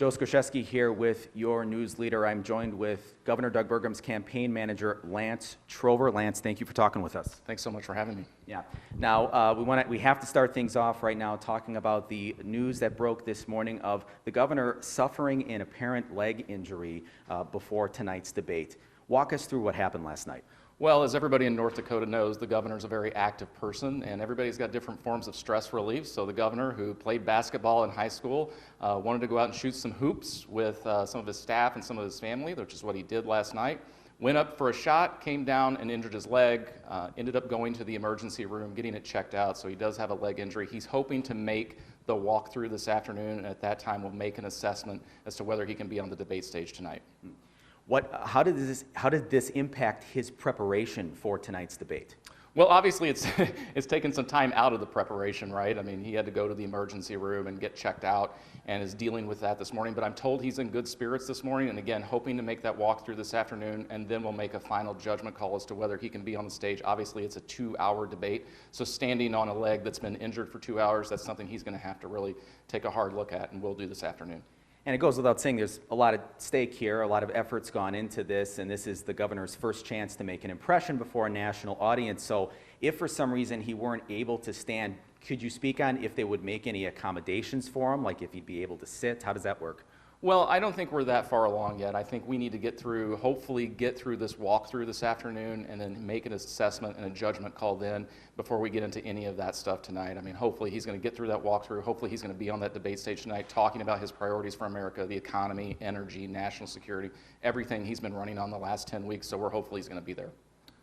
Joe Skurzewski here with your news leader. I'm joined with Governor Doug Burgum's campaign manager, Lance Trover. Lance, thank you for talking with us. Thanks so much for having me. Yeah. Now, we have to start things off right now talking about the news that broke this morning of the governor suffering an apparent leg injury before tonight's debate. Walk us through what happened last night. Well, as everybody in North Dakota knows, the governor's a very active person, and everybody's got different forms of stress relief. So the governor, who played basketball in high school, wanted to go out and shoot some hoops with some of his staff and some of his family, which is what he did last night. Went up for a shot, came down and injured his leg, ended up going to the emergency room, getting it checked out. So he does have a leg injury. He's hoping to make the walkthrough this afternoon, and at that time we'll make an assessment as to whether he can be on the debate stage tonight. How did this impact his preparation for tonight's debate? Well, obviously it's taken some time out of the preparation, right? I mean, he had to go to the emergency room and get checked out and is dealing with that this morning. But I'm told he's in good spirits this morning, and again, hoping to make that walkthrough this afternoon, and then we'll make a final judgment call as to whether he can be on the stage. Obviously, it's a 2-hour debate, so standing on a leg that's been injured for 2 hours, that's something he's going to have to really take a hard look at, and we'll do this afternoon. And it goes without saying there's a lot at stake here, a lot of effort's gone into this, and this is the governor's first chance to make an impression before a national audience. So if for some reason he weren't able to stand, could you speak on if they would make any accommodations for him, like if he'd be able to sit? How does that work? Well, I don't think we're that far along yet. I think we need to hopefully get through this walkthrough this afternoon and then make an assessment and a judgment call then before we get into any of that stuff tonight. I mean, hopefully he's going to get through that walkthrough. Hopefully he's going to be on that debate stage tonight talking about his priorities for America, the economy, energy, national security, everything he's been running on the last 10 weeks. So hopefully he's going to be there.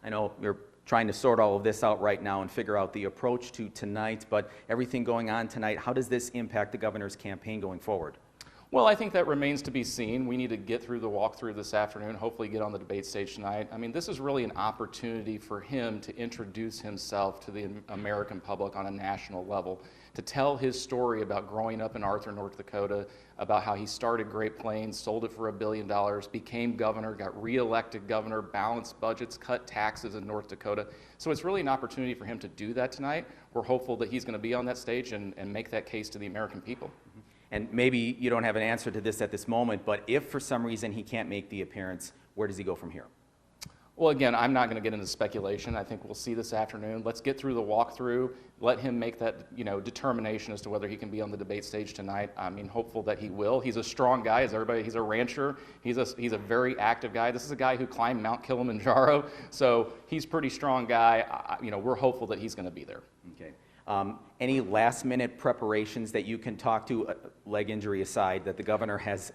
I know you're trying to sort all of this out right now and figure out the approach to tonight, but everything going on tonight, how does this impact the governor's campaign going forward? Well, I think that remains to be seen. We need to get through the walkthrough this afternoon, hopefully get on the debate stage tonight. I mean, this is really an opportunity for him to introduce himself to the American public on a national level, to tell his story about growing up in Arthur, North Dakota, about how he started Great Plains, sold it for $1 billion, became governor, got reelected governor, balanced budgets, cut taxes in North Dakota. So it's really an opportunity for him to do that tonight. We're hopeful that he's going to be on that stage and make that case to the American people. And maybe you don't have an answer to this at this moment, but if for some reason he can't make the appearance, where does he go from here? Well, again, I'm not going to get into speculation. I think we'll see this afternoon. Let's get through the walkthrough. Let him make that, determination as to whether he can be on the debate stage tonight. I mean, hopeful that he will. He's a strong guy, as everybody. He's a rancher. He's a very active guy. This is a guy who climbed Mount Kilimanjaro, so he's a pretty strong guy. We're hopeful that he's going to be there. Okay. Any last-minute preparations that you can talk to, leg injury aside, that the governor has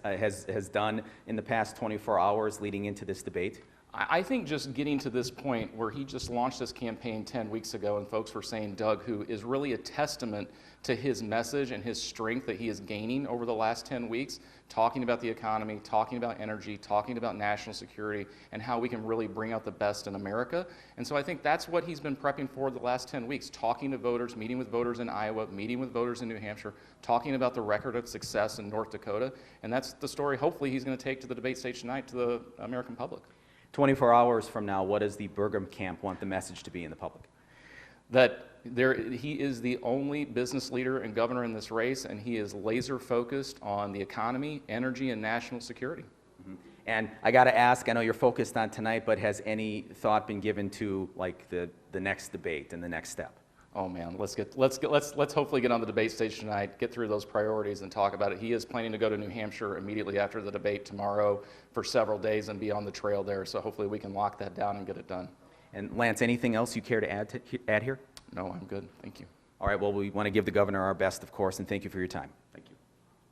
done in the past 24 hours leading into this debate? I think just getting to this point where he just launched this campaign 10 weeks ago and folks were saying Doug, who is really a testament to his message and his strength that he is gaining over the last 10 weeks, talking about the economy, talking about energy, talking about national security, and how we can really bring out the best in America. And so I think that's what he's been prepping for the last 10 weeks, talking to voters, meeting with voters in Iowa, meeting with voters in New Hampshire, talking about the record of success in North Dakota. And that's the story hopefully he's going to take to the debate stage tonight to the American public. 24 hours from now, what does the Burgum camp want the message to be in the public? That he is the only business leader and governor in this race, and he is laser focused on the economy, energy, and national security. Mm-hmm. And I got to ask, I know you're focused on tonight, but has any thought been given to like the next debate and the next step? Oh man, let's hopefully get on the debate stage tonight, get through those priorities and talk about it. He is planning to go to New Hampshire immediately after the debate tomorrow for several days and be on the trail there. So hopefully we can lock that down and get it done. And Lance, anything else you care to add here? No, I'm good. Thank you. All right, well, we want to give the governor our best, of course, and thank you for your time.